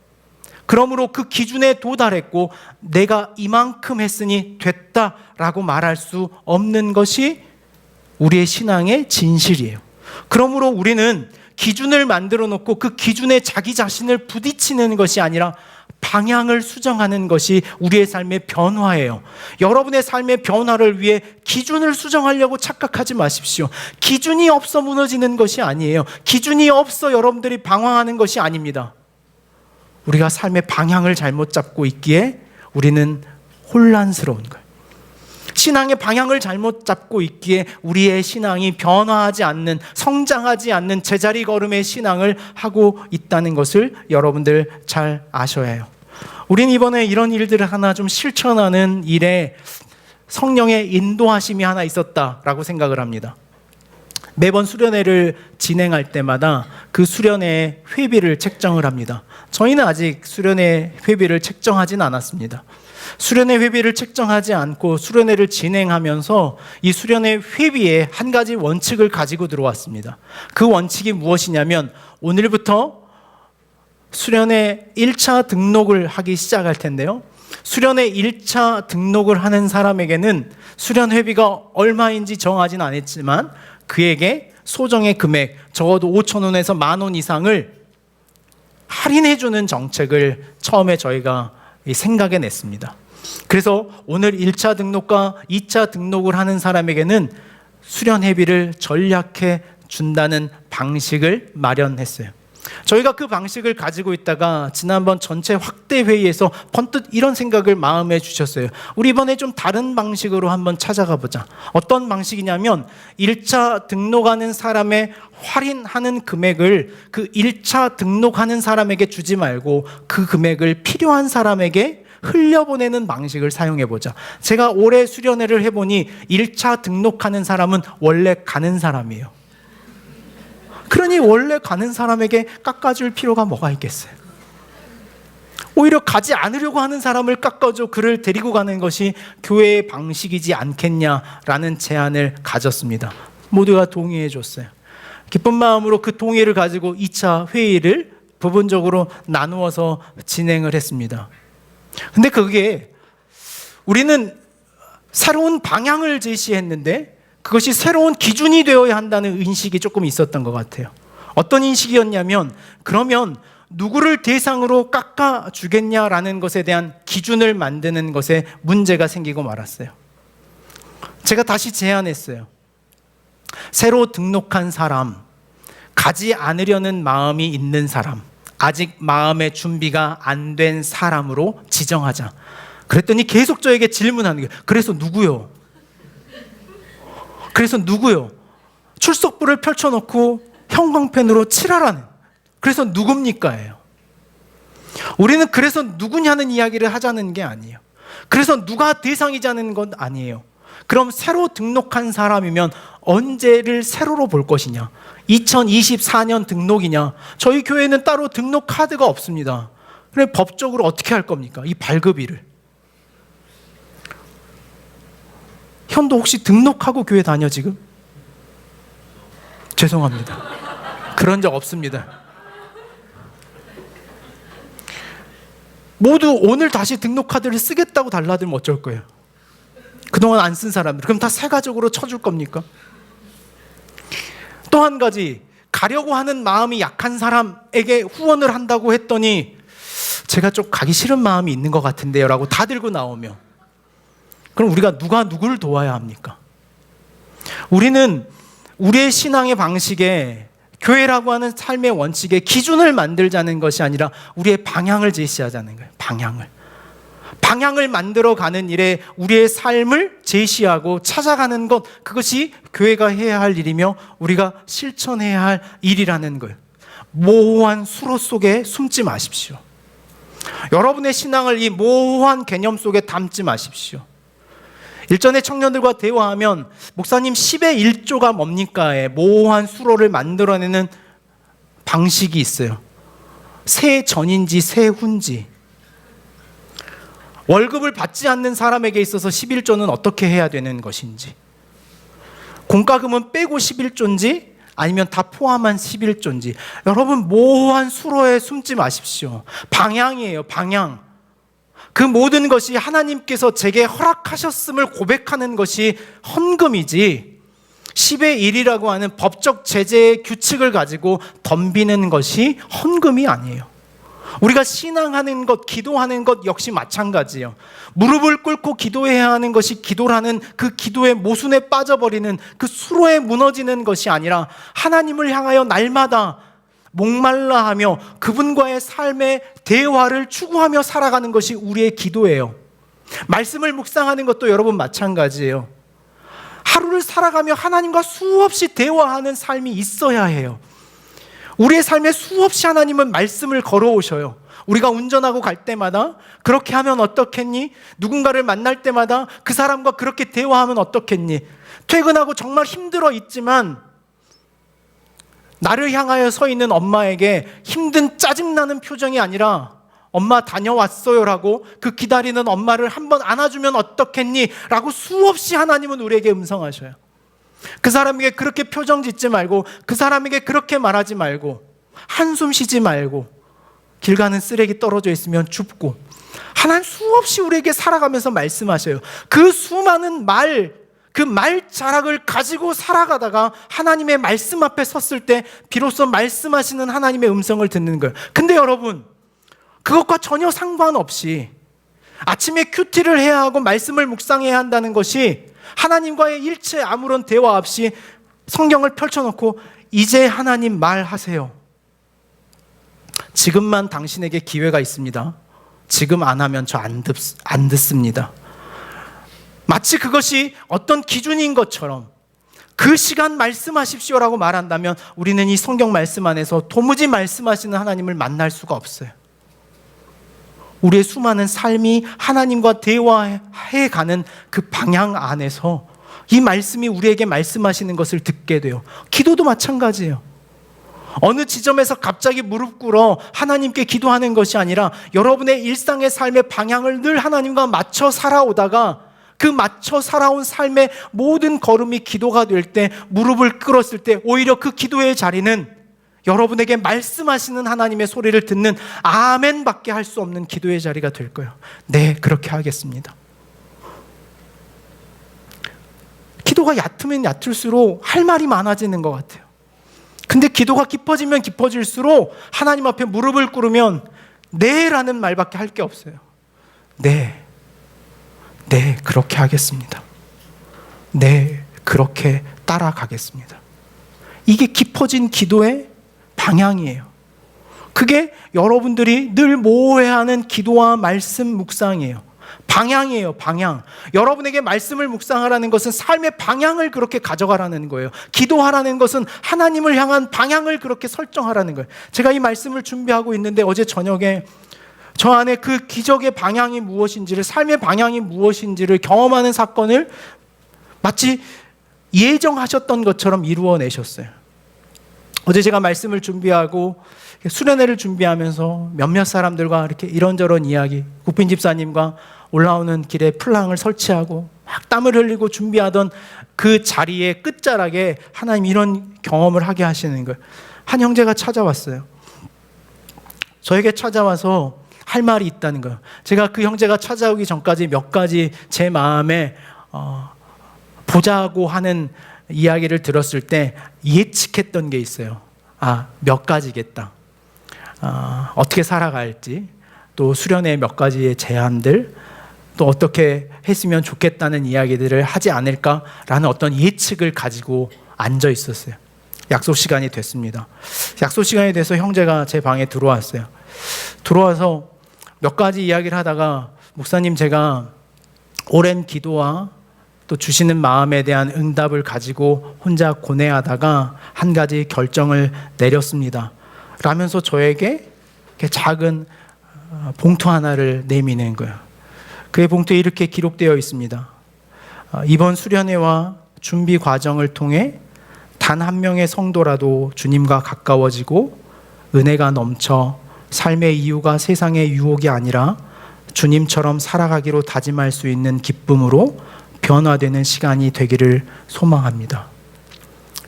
그러므로 그 기준에 도달했고 내가 이만큼 했으니 됐다라고 말할 수 없는 것이 우리의 신앙의 진실이에요. 그러므로 우리는 기준을 만들어 놓고 그 기준에 자기 자신을 부딪히는 것이 아니라 방향을 수정하는 것이 우리의 삶의 변화예요. 여러분의 삶의 변화를 위해 기준을 수정하려고 착각하지 마십시오. 기준이 없어 무너지는 것이 아니에요. 기준이 없어 여러분들이 방황하는 것이 아닙니다. 우리가 삶의 방향을 잘못 잡고 있기에 우리는 혼란스러운 거예요. 신앙의 방향을 잘못 잡고 있기에 우리의 신앙이 변화하지 않는, 성장하지 않는 제자리 걸음의 신앙을 하고 있다는 것을 여러분들 잘 아셔야 해요. 우린 이번에 이런 일들을 하나 좀 실천하는 일에 성령의 인도하심이 하나 있었다라고 생각을 합니다. 매번 수련회를 진행할 때마다 그 수련회의 회비를 책정을 합니다. 저희는 아직 수련회 회비를 책정하진 않았습니다. 수련회 회비를 책정하지 않고 수련회를 진행하면서 이 수련회 회비에 한 가지 원칙을 가지고 들어왔습니다. 그 원칙이 무엇이냐면, 오늘부터 수련회 1차 등록을 하기 시작할 텐데요, 수련회 1차 등록을 하는 사람에게는 수련 회비가 얼마인지 정하진 않았지만 그에게 소정의 금액, 적어도 5,000원에서 10,000원 이상을 할인해주는 정책을 처음에 저희가 생각해 냈습니다. 그래서 오늘 1차 등록과 2차 등록을 하는 사람에게는 수련회비를 전략해 준다는 방식을 마련했어요. 저희가 그 방식을 가지고 있다가 지난번 전체 확대 회의에서 번뜩 이런 생각을 마음에 주셨어요. 우리 이번에 좀 다른 방식으로 한번 찾아가 보자. 어떤 방식이냐면 1차 등록하는 사람의 할인하는 금액을 그 1차 등록하는 사람에게 주지 말고 그 금액을 필요한 사람에게 흘려보내는 방식을 사용해 보자. 제가 올해 수련회를 해보니 1차 등록하는 사람은 원래 가는 사람이에요. 그러니 원래 가는 사람에게 깎아줄 필요가 뭐가 있겠어요? 오히려 가지 않으려고 하는 사람을 깎아줘 그를 데리고 가는 것이 교회의 방식이지 않겠냐라는 제안을 가졌습니다. 모두가 동의해 줬어요. 기쁜 마음으로 그 동의를 가지고 2차 회의를 부분적으로 나누어서 진행을 했습니다. 근데 그게 우리는 새로운 방향을 제시했는데 그것이 새로운 기준이 되어야 한다는 인식이 조금 있었던 것 같아요. 어떤 인식이었냐면 그러면 누구를 대상으로 깎아주겠냐라는 것에 대한 기준을 만드는 것에 문제가 생기고 말았어요. 제가 다시 제안했어요. 새로 등록한 사람, 가지 않으려는 마음이 있는 사람, 아직 마음의 준비가 안 된 사람으로 지정하자. 그랬더니 계속 저에게 질문하는 거예요. 그래서 누구요? 그래서 누구요? 출석부를 펼쳐놓고 형광펜으로 칠하라는. 그래서 누굽니까예요. 우리는 그래서 누구냐는 이야기를 하자는 게 아니에요. 그래서 누가 대상이자는 건 아니에요. 그럼 새로 등록한 사람이면 언제를 세로로 볼 것이냐? 2024년 등록이냐? 저희 교회는 따로 등록 카드가 없습니다. 그래 법적으로 어떻게 할 겁니까? 이 발급일을. 현도 혹시 등록하고 교회 다녀 지금? 죄송합니다. 그런 적 없습니다. 모두 오늘 다시 등록 카드를 쓰겠다고 달라들면 어쩔 거예요? 그동안 안 쓴 사람들 그럼 다 세가적으로 쳐줄 겁니까? 또 한 가지, 가려고 하는 마음이 약한 사람에게 후원을 한다고 했더니 제가 좀 가기 싫은 마음이 있는 것 같은데요 라고 다 들고 나오면 그럼 우리가 누가 누구를 도와야 합니까? 우리는 우리의 신앙의 방식에 교회라고 하는 삶의 원칙에 기준을 만들자는 것이 아니라 우리의 방향을 제시하자는 거예요. 방향을 만들어가는 일에 우리의 삶을 제시하고 찾아가는 것, 그것이 교회가 해야 할 일이며 우리가 실천해야 할 일이라는 거예요. 모호한 수로 속에 숨지 마십시오. 여러분의 신앙을 이 모호한 개념 속에 담지 마십시오. 일전에 청년들과 대화하면 목사님 10의 1조가 뭡니까에 모호한 수로를 만들어내는 방식이 있어요. 새 전인지 새 후인지. 월급을 받지 않는 사람에게 있어서 11조는 어떻게 해야 되는 것인지, 공과금은 빼고 11조인지 아니면 다 포함한 11조인지. 여러분 모호한 수로에 숨지 마십시오. 방향이에요. 방향. 그 모든 것이 하나님께서 제게 허락하셨음을 고백하는 것이 헌금이지 10의 1이라고 하는 법적 제재의 규칙을 가지고 덤비는 것이 헌금이 아니에요. 우리가 신앙하는 것, 기도하는 것 역시 마찬가지예요. 무릎을 꿇고 기도해야 하는 것이 기도라는 그 기도의 모순에 빠져버리는 그 수로에 무너지는 것이 아니라 하나님을 향하여 날마다 목말라 하며 그분과의 삶의 대화를 추구하며 살아가는 것이 우리의 기도예요. 말씀을 묵상하는 것도 여러분 마찬가지예요. 하루를 살아가며 하나님과 수없이 대화하는 삶이 있어야 해요. 우리의 삶에 수없이 하나님은 말씀을 걸어오셔요. 우리가 운전하고 갈 때마다 그렇게 하면 어떻겠니? 누군가를 만날 때마다 그 사람과 그렇게 대화하면 어떻겠니? 퇴근하고 정말 힘들어 있지만 나를 향하여 서 있는 엄마에게 힘든 짜증나는 표정이 아니라 엄마 다녀왔어요 라고 그 기다리는 엄마를 한번 안아주면 어떻겠니? 라고 수없이 하나님은 우리에게 음성하셔요. 그 사람에게 그렇게 표정 짓지 말고, 그 사람에게 그렇게 말하지 말고, 한숨 쉬지 말고, 길 가는 쓰레기 떨어져 있으면 줍고. 하나님 수없이 우리에게 살아가면서 말씀하셔요. 그 수많은 그 말자락을 가지고 살아가다가 하나님의 말씀 앞에 섰을 때 비로소 말씀하시는 하나님의 음성을 듣는 거예요. 근데 여러분, 그것과 전혀 상관없이 아침에 큐티를 해야 하고 말씀을 묵상해야 한다는 것이 하나님과의 일체 아무런 대화 없이 성경을 펼쳐놓고 이제 하나님 말하세요. 지금만 당신에게 기회가 있습니다. 지금 안 하면 저 안 듣습니다. 마치 그것이 어떤 기준인 것처럼 그 시간 말씀하십시오라고 말한다면 우리는 이 성경 말씀 안에서 도무지 말씀하시는 하나님을 만날 수가 없어요. 우리의 수많은 삶이 하나님과 대화해가는 그 방향 안에서 이 말씀이 우리에게 말씀하시는 것을 듣게 돼요. 기도도 마찬가지예요. 어느 지점에서 갑자기 무릎 꿇어 하나님께 기도하는 것이 아니라 여러분의 일상의 삶의 방향을 늘 하나님과 맞춰 살아오다가 그 맞춰 살아온 삶의 모든 걸음이 기도가 될 때, 무릎을 꿇었을 때 오히려 그 기도의 자리는 여러분에게 말씀하시는 하나님의 소리를 듣는 아멘밖에 할 수 없는 기도의 자리가 될 거예요. 네, 그렇게 하겠습니다. 기도가 얕으면 얕을수록 할 말이 많아지는 것 같아요. 근데 기도가 깊어지면 깊어질수록 하나님 앞에 무릎을 꿇으면 네라는 말밖에 할 게 없어요. 네, 그렇게 하겠습니다. 네, 그렇게 따라가겠습니다. 이게 깊어진 기도의 방향이에요. 그게 여러분들이 늘 모호해하는 기도와 말씀 묵상이에요. 방향이에요, 방향. 여러분에게 말씀을 묵상하라는 것은 삶의 방향을 그렇게 가져가라는 거예요. 기도하라는 것은 하나님을 향한 방향을 그렇게 설정하라는 거예요. 제가 이 말씀을 준비하고 있는데 어제 저녁에 저 안에 그 기적의 방향이 무엇인지를, 삶의 방향이 무엇인지를 경험하는 사건을 마치 예정하셨던 것처럼 이루어내셨어요. 어제 제가 말씀을 준비하고 수련회를 준비하면서 몇몇 사람들과 이렇게 이런저런 이야기, 국빈 집사님과 올라오는 길에 플랑을 설치하고 막 땀을 흘리고 준비하던 그 자리의 끝자락에 하나님 이런 경험을 하게 하시는 거예요. 한 형제가 찾아왔어요. 저에게 찾아와서 할 말이 있다는 거예요. 제가 그 형제가 찾아오기 전까지 몇 가지 제 마음에 보자고 하는 이야기를 들었을 때 예측했던 게 있어요. 몇 가지겠다. 어떻게 살아갈지, 또 수련회 몇 가지의 제안들, 또 어떻게 했으면 좋겠다는 이야기들을 하지 않을까라는 어떤 예측을 가지고 앉아 있었어요. 약속 시간이 됐습니다. 약속 시간이 돼서 형제가 제 방에 들어왔어요. 들어와서 몇 가지 이야기를 하다가, 목사님, 제가 오랜 기도와 또 주시는 마음에 대한 응답을 가지고 혼자 고뇌하다가 한 가지 결정을 내렸습니다 라면서 저에게 이렇게 작은 봉투 하나를 내미는 거예요. 그의 봉투에 이렇게 기록되어 있습니다. 이번 수련회와 준비 과정을 통해 단 한 명의 성도라도 주님과 가까워지고 은혜가 넘쳐 삶의 이유가 세상의 유혹이 아니라 주님처럼 살아가기로 다짐할 수 있는 기쁨으로 변화되는 시간이 되기를 소망합니다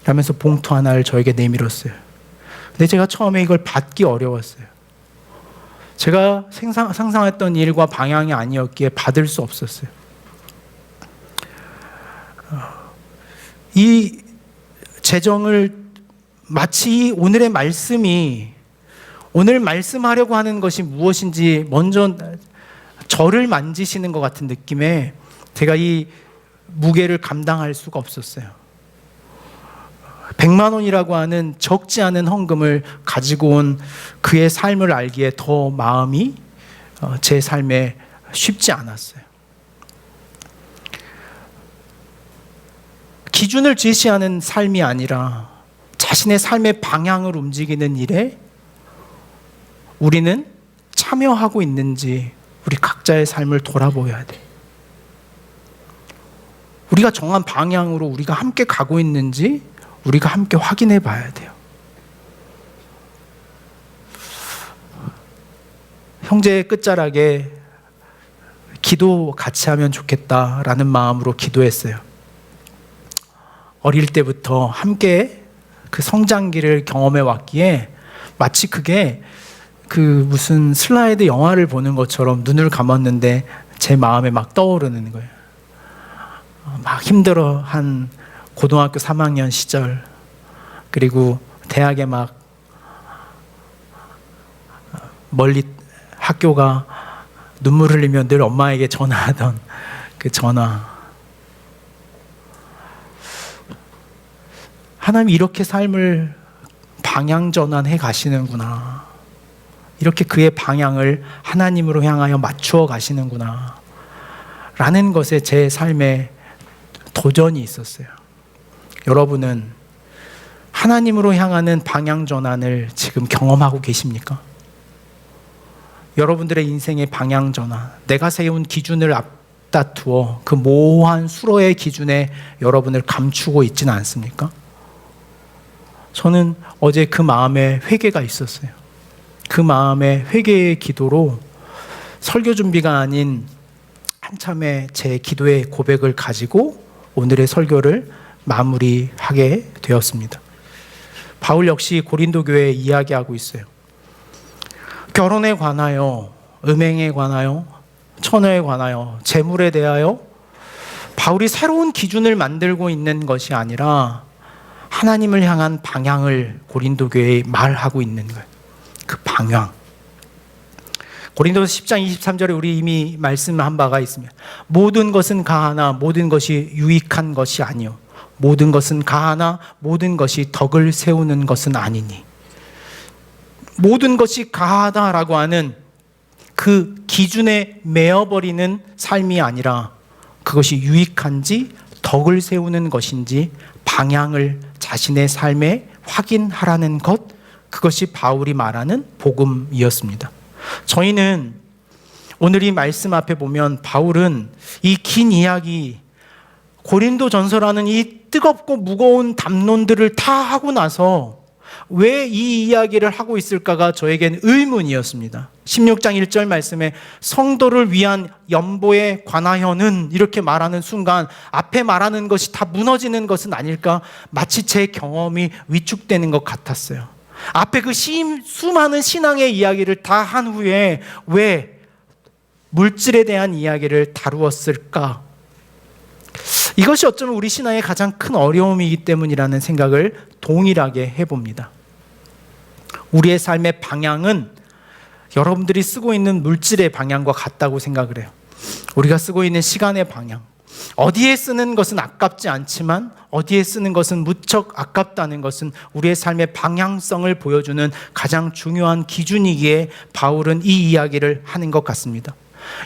라면서 봉투 하나를 저에게 내밀었어요. 근데 제가 처음에 이걸 받기 어려웠어요. 제가 상상했던 일과 방향이 아니었기에 받을 수 없었어요. 이 재정을 마치 오늘의 말씀이, 오늘 말씀하려고 하는 것이 무엇인지 먼저 저를 만지시는 것 같은 느낌에 제가 이 무게를 감당할 수가 없었어요. 100만 원이라고 하는 적지 않은 헌금을 가지고 온 그의 삶을 알기에 더 마음이 제 삶에 쉽지 않았어요. 기준을 제시하는 삶이 아니라 자신의 삶의 방향을 움직이는 일에 우리는 참여하고 있는지 우리 각자의 삶을 돌아보아야 돼. 우리가 정한 방향으로 우리가 함께 가고 있는지 우리가 함께 확인해 봐야 돼요. 형제의 끝자락에 기도 같이 하면 좋겠다라는 마음으로 기도했어요. 어릴 때부터 함께 그 성장기를 경험해 왔기에 마치 그게 그 무슨 슬라이드 영화를 보는 것처럼 눈을 감았는데 제 마음에 막 떠오르는 거예요. 막 힘들어한 고등학교 3학년 시절, 그리고 대학에 막 멀리 학교가 눈물 흘리며 늘 엄마에게 전화하던 그 전화. 하나님이 이렇게 삶을 방향 전환해 가시는구나. 이렇게 그의 방향을 하나님으로 향하여 맞추어 가시는구나 라는 것에 제 삶에 도전이 있었어요. 여러분은 하나님으로 향하는 방향 전환을 지금 경험하고 계십니까? 여러분들의 인생의 방향 전환, 내가 세운 기준을 앞다투어 그 모호한 수로의 기준에 여러분을 감추고 있지는 않습니까? 저는 어제 그 마음에 회개가 있었어요. 그 마음에 회개의 기도로 설교 준비가 아닌 한참의 제 기도의 고백을 가지고 오늘의 설교를 마무리하게 되었습니다. 바울 역시 고린도 교회에 이야기하고 있어요. 결혼에 관하여, 음행에 관하여, 처녀에 관하여, 재물에 대하여 바울이 새로운 기준을 만들고 있는 것이 아니라 하나님을 향한 방향을 고린도 교회에 말하고 있는 거예요. 그 방향. 고린도서 10장 23절에 우리 이미 말씀한 바가 있습니다. 모든 것은 가하나 모든 것이 유익한 것이 아니요 모든 것은 가하나 모든 것이 덕을 세우는 것은 아니니. 모든 것이 가하다라고 하는 그 기준에 매어버리는 삶이 아니라 그것이 유익한지 덕을 세우는 것인지 방향을 자신의 삶에 확인하라는 것, 그것이 바울이 말하는 복음이었습니다. 저희는 오늘 이 말씀 앞에 보면 바울은 이 긴 이야기, 고린도전서라는 이 뜨겁고 무거운 담론들을 다 하고 나서 왜 이 이야기를 하고 있을까가 저에겐 의문이었습니다. 16장 1절 말씀에 성도를 위한 연보에 관하여는 이렇게 말하는 순간 앞에 말하는 것이 다 무너지는 것은 아닐까? 마치 제 경험이 위축되는 것 같았어요. 앞에 그 수많은 신앙의 이야기를 다 한 후에 왜 물질에 대한 이야기를 다루었을까? 이것이 어쩌면 우리 신앙의 가장 큰 어려움이기 때문이라는 생각을 동일하게 해봅니다. 우리의 삶의 방향은 여러분들이 쓰고 있는 물질의 방향과 같다고 생각을 해요. 우리가 쓰고 있는 시간의 방향, 어디에 쓰는 것은 아깝지 않지만 어디에 쓰는 것은 무척 아깝다는 것은 우리의 삶의 방향성을 보여주는 가장 중요한 기준이기에 바울은 이 이야기를 하는 것 같습니다.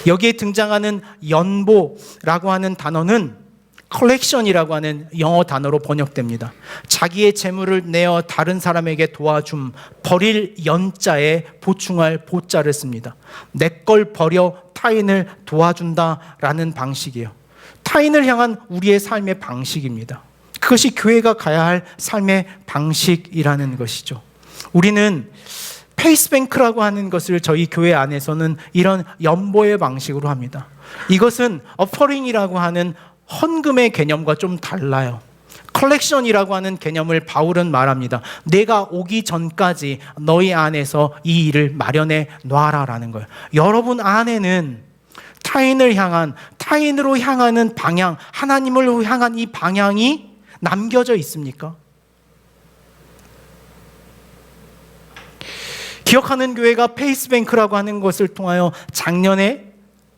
여기에 등장하는 연보라고 하는 단어는 컬렉션이라고 하는 영어 단어로 번역됩니다. 자기의 재물을 내어 다른 사람에게 도와줌, 버릴 연자에 보충할 보자를 씁니다. 내 걸 버려 타인을 도와준다라는 방식이에요. 타인을 향한 우리의 삶의 방식입니다. 그것이 교회가 가야 할 삶의 방식이라는 것이죠. 우리는 페이스뱅크라고 하는 것을 저희 교회 안에서는 이런 연보의 방식으로 합니다. 이것은 어퍼링이라고 하는 헌금의 개념과 좀 달라요. 컬렉션이라고 하는 개념을 바울은 말합니다. 내가 오기 전까지 너희 안에서 이 일을 마련해 놔라라는 거예요. 여러분 안에는 타인으로 향하는 방향, 하나님을 향한 이 방향이 남겨져 있습니까? 기억하는 교회가 페이스뱅크라고 하는 것을 통하여 작년에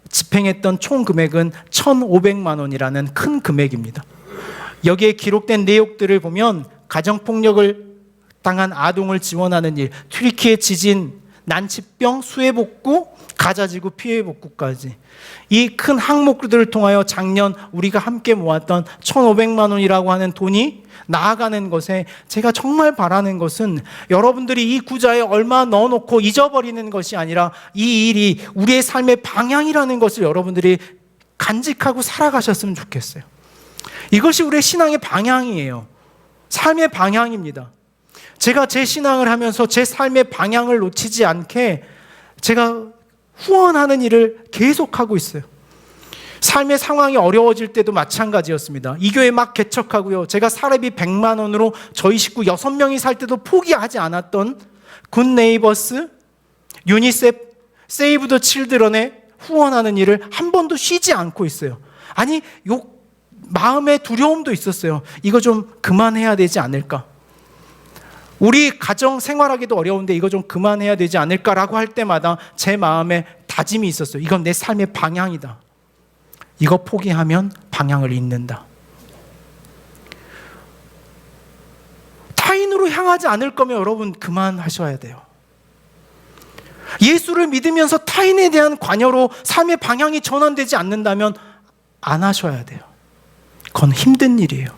집행했던 총 금액은 1,500만 원이라는 큰 금액입니다. 여기에 기록된 내용들을 보면 가정폭력을 당한 아동을 지원하는 일, 튀르키예 지진, 난치병, 수해복구, 가자지구 피해복구까지 이 큰 항목들을 통하여 작년 우리가 함께 모았던 1,500만 원이라고 하는 돈이 나아가는 것에 제가 정말 바라는 것은 여러분들이 이 구자에 얼마 넣어놓고 잊어버리는 것이 아니라 이 일이 우리의 삶의 방향이라는 것을 여러분들이 간직하고 살아가셨으면 좋겠어요. 이것이 우리의 신앙의 방향이에요. 삶의 방향입니다. 제가 제 신앙을 하면서 제 삶의 방향을 놓치지 않게 제가 후원하는 일을 계속하고 있어요. 삶의 상황이 어려워질 때도 마찬가지였습니다. 이 교회 막 개척하고요. 제가 사례비 100만 원으로 저희 식구 6명이 살 때도 포기하지 않았던 굿네이버스, 유니세프, 세이브 더 칠드런에 후원하는 일을 한 번도 쉬지 않고 있어요. 아니, 마음의 두려움도 있었어요. 이거 좀 그만해야 되지 않을까? 우리 가정 생활하기도 어려운데 이거 좀 그만해야 되지 않을까라고 할 때마다 제 마음에 다짐이 있었어요. 이건 내 삶의 방향이다. 이거 포기하면 방향을 잃는다. 타인으로 향하지 않을 거면 여러분 그만하셔야 돼요. 예수를 믿으면서 타인에 대한 관여로 삶의 방향이 전환되지 않는다면 안 하셔야 돼요. 그건 힘든 일이에요.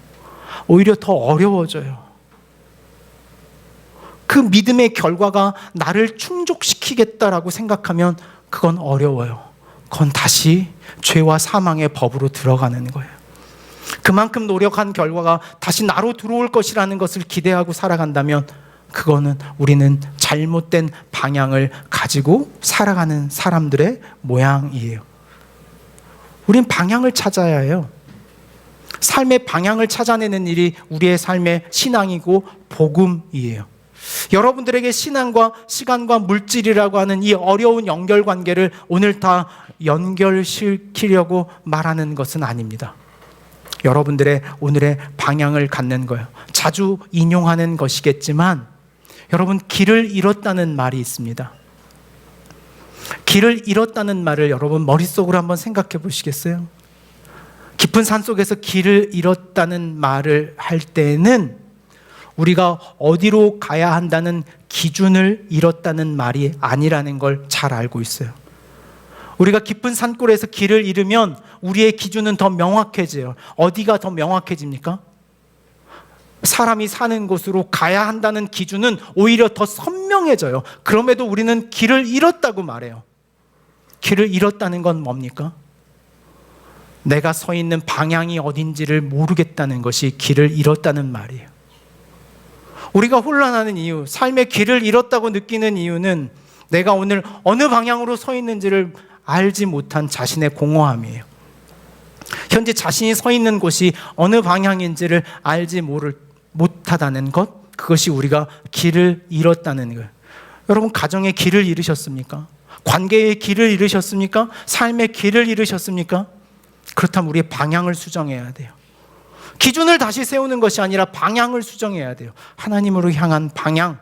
오히려 더 어려워져요. 그 믿음의 결과가 나를 충족시키겠다라고 생각하면 그건 어려워요. 그건 다시 죄와 사망의 법으로 들어가는 거예요. 그만큼 노력한 결과가 다시 나로 들어올 것이라는 것을 기대하고 살아간다면 그거는 우리는 잘못된 방향을 가지고 살아가는 사람들의 모양이에요. 우린 방향을 찾아야 해요. 삶의 방향을 찾아내는 일이 우리의 삶의 신앙이고 복음이에요. 여러분들에게 신앙과 시간과 물질이라고 하는 이 어려운 연결관계를 오늘 다 연결시키려고 말하는 것은 아닙니다. 여러분들의 오늘의 방향을 갖는 거예요. 자주 인용하는 것이겠지만 여러분, 길을 잃었다는 말이 있습니다. 길을 잃었다는 말을 여러분 머릿속으로 한번 생각해 보시겠어요? 깊은 산속에서 길을 잃었다는 말을 할 때는 우리가 어디로 가야 한다는 기준을 잃었다는 말이 아니라는 걸 잘 알고 있어요. 우리가 깊은 산골에서 길을 잃으면 우리의 기준은 더 명확해져요. 어디가 더 명확해집니까? 사람이 사는 곳으로 가야 한다는 기준은 오히려 더 선명해져요. 그럼에도 우리는 길을 잃었다고 말해요. 길을 잃었다는 건 뭡니까? 내가 서 있는 방향이 어딘지를 모르겠다는 것이 길을 잃었다는 말이에요. 우리가 혼란하는 이유, 삶의 길을 잃었다고 느끼는 이유는 내가 오늘 어느 방향으로 서 있는지를 알지 못한 자신의 공허함이에요. 현재 자신이 서 있는 곳이 어느 방향인지를 알지 못하다는 것, 그것이 우리가 길을 잃었다는 거예요. 여러분, 가정의 길을 잃으셨습니까? 관계의 길을 잃으셨습니까? 삶의 길을 잃으셨습니까? 그렇다면 우리의 방향을 수정해야 돼요. 기준을 다시 세우는 것이 아니라 방향을 수정해야 돼요. 하나님으로 향한 방향,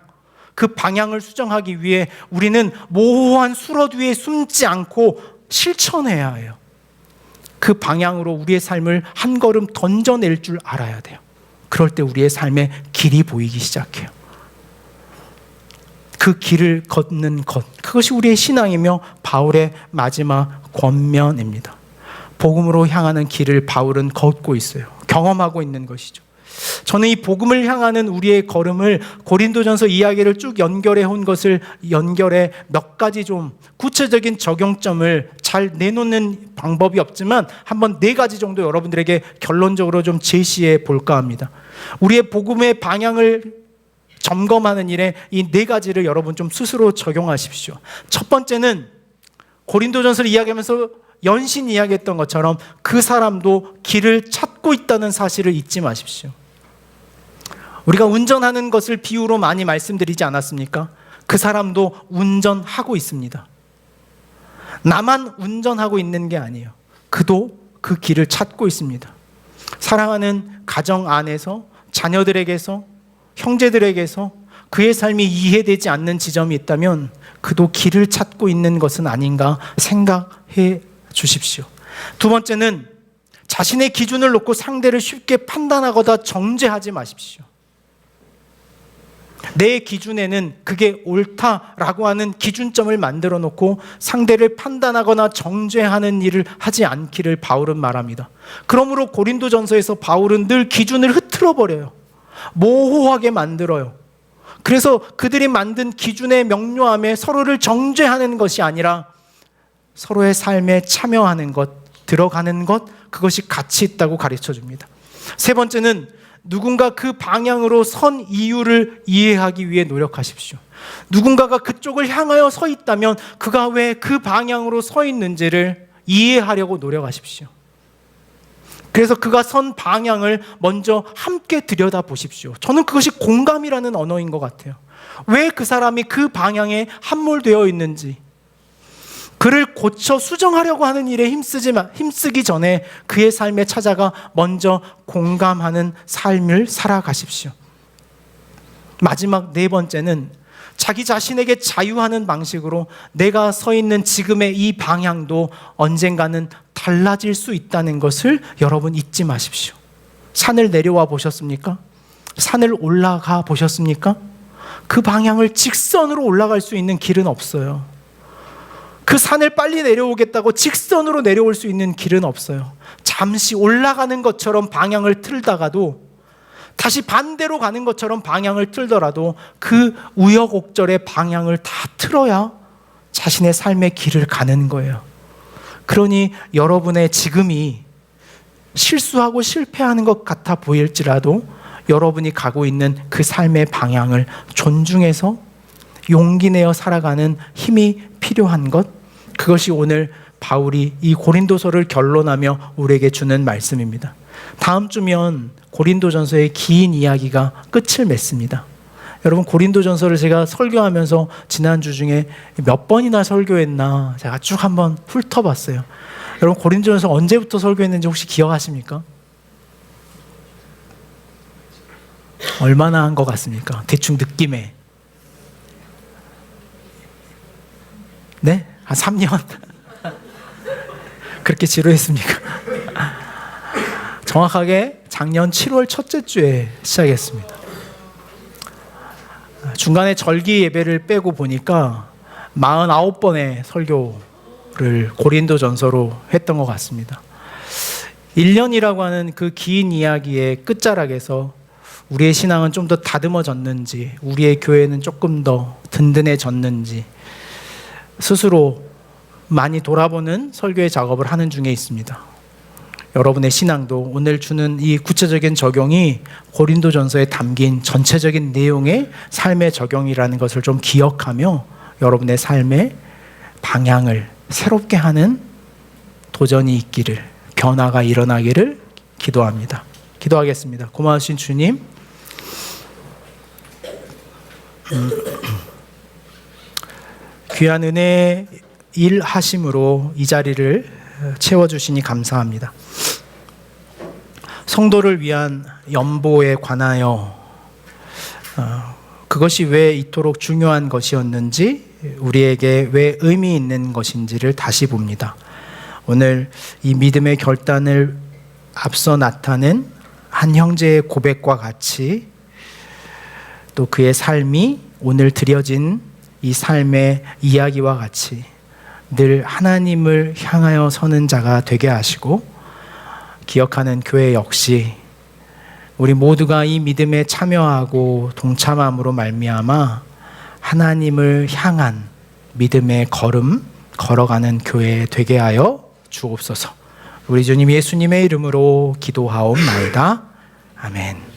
그 방향을 수정하기 위해 우리는 모호한 수롯 위에 숨지 않고 실천해야 해요. 그 방향으로 우리의 삶을 한 걸음 던져낼 줄 알아야 돼요. 그럴 때 우리의 삶의 길이 보이기 시작해요. 그 길을 걷는 것, 그것이 우리의 신앙이며 바울의 마지막 권면입니다. 복음으로 향하는 길을 바울은 걷고 있어요. 경험하고 있는 것이죠. 저는 이 복음을 향하는 우리의 걸음을 고린도전서 이야기를 쭉 연결해 온 것을 연결해 몇 가지 좀 구체적인 적용점을 잘 내놓는 방법이 없지만 한번 4가지 정도 여러분들에게 결론적으로 좀 제시해 볼까 합니다. 우리의 복음의 방향을 점검하는 일에 이 4가지를 여러분 좀 스스로 적용하십시오. 첫 번째는 고린도전서를 이야기하면서 연신 이야기했던 것처럼 그 사람도 길을 찾고 있다는 사실을 잊지 마십시오. 우리가 운전하는 것을 비유로 많이 말씀드리지 않았습니까? 그 사람도 운전하고 있습니다. 나만 운전하고 있는 게 아니에요. 그도 그 길을 찾고 있습니다. 사랑하는 가정 안에서, 자녀들에게서, 형제들에게서 그의 삶이 이해되지 않는 지점이 있다면 그도 길을 찾고 있는 것은 아닌가 생각해 주십시오. 두 번째는 자신의 기준을 놓고 상대를 쉽게 판단하거나 정죄하지 마십시오. 내 기준에는 그게 옳다라고 하는 기준점을 만들어 놓고 상대를 판단하거나 정죄하는 일을 하지 않기를 바울은 말합니다. 그러므로 고린도전서에서 바울은 늘 기준을 흐트러 버려요. 모호하게 만들어요. 그래서 그들이 만든 기준의 명료함에 서로를 정죄하는 것이 아니라 서로의 삶에 참여하는 것, 들어가는 것, 그것이 가치 있다고 가르쳐 줍니다. 세 번째는 누군가 그 방향으로 선 이유를 이해하기 위해 노력하십시오. 누군가가 그쪽을 향하여 서 있다면 그가 왜 그 방향으로 서 있는지를 이해하려고 노력하십시오. 그래서 그가 선 방향을 먼저 함께 들여다보십시오. 저는 그것이 공감이라는 언어인 것 같아요. 왜 그 사람이 그 방향에 함몰되어 있는지, 그를 고쳐 수정하려고 하는 일에 힘쓰기 전에 그의 삶에 찾아가 먼저 공감하는 삶을 살아가십시오. 마지막 4번째는 자기 자신에게 자유하는 방식으로 내가 서 있는 지금의 이 방향도 언젠가는 달라질 수 있다는 것을 여러분 잊지 마십시오. 산을 내려와 보셨습니까? 산을 올라가 보셨습니까? 그 방향을 직선으로 올라갈 수 있는 길은 없어요. 그 산을 빨리 내려오겠다고 직선으로 내려올 수 있는 길은 없어요. 잠시 올라가는 것처럼 방향을 틀다가도 다시 반대로 가는 것처럼 방향을 틀더라도 그 우여곡절의 방향을 다 틀어야 자신의 삶의 길을 가는 거예요. 그러니 여러분의 지금이 실수하고 실패하는 것 같아 보일지라도 여러분이 가고 있는 그 삶의 방향을 존중해서 용기 내어 살아가는 힘이 필요한 것, 그것이 오늘 바울이 이 고린도서를 결론하며 우리에게 주는 말씀입니다. 다음 주면 고린도전서의 긴 이야기가 끝을 맺습니다. 여러분, 고린도전서를 제가 설교하면서 지난주 중에 몇 번이나 설교했나 제가 쭉 한번 훑어봤어요. 여러분, 고린도전서 언제부터 설교했는지 혹시 기억하십니까? 얼마나 한 것 같습니까? 대충 느낌에. 네? 한 3년? 그렇게 지루했습니까? 정확하게 작년 7월 첫째 주에 시작했습니다. 중간에 절기 예배를 빼고 보니까 49번의 설교를 고린도전서로 했던 것 같습니다. 1년이라고 하는 그 긴 이야기의 끝자락에서 우리의 신앙은 좀 더 다듬어졌는지, 우리의 교회는 조금 더 든든해졌는지 스스로 많이 돌아보는 설교의 작업을 하는 중에 있습니다. 여러분의 신앙도 오늘 주는 이 구체적인 적용이 고린도전서에 담긴 전체적인 내용의 삶의 적용이라는 것을 좀 기억하며 여러분의 삶의 방향을 새롭게 하는 도전이 있기를, 변화가 일어나기를 기도합니다. 기도하겠습니다. 고마우신 주님, 귀한 은혜 일하심으로 이 자리를 채워주시니 감사합니다. 성도를 위한 연보에 관하여 그것이 왜 이토록 중요한 것이었는지, 우리에게 왜 의미 있는 것인지를 다시 봅니다. 오늘 이 믿음의 결단을 앞서 나타낸 한 형제의 고백과 같이 또 그의 삶이 오늘 드려진 이 삶의 이야기와 같이 늘 하나님을 향하여 서는 자가 되게 하시고, 기억하는 교회 역시 우리 모두가 이 믿음에 참여하고 동참함으로 말미암아 하나님을 향한 믿음의 걸음 걸어가는 교회 되게 하여 주옵소서. 우리 주님 예수님의 이름으로 기도하옵나이다. 아멘.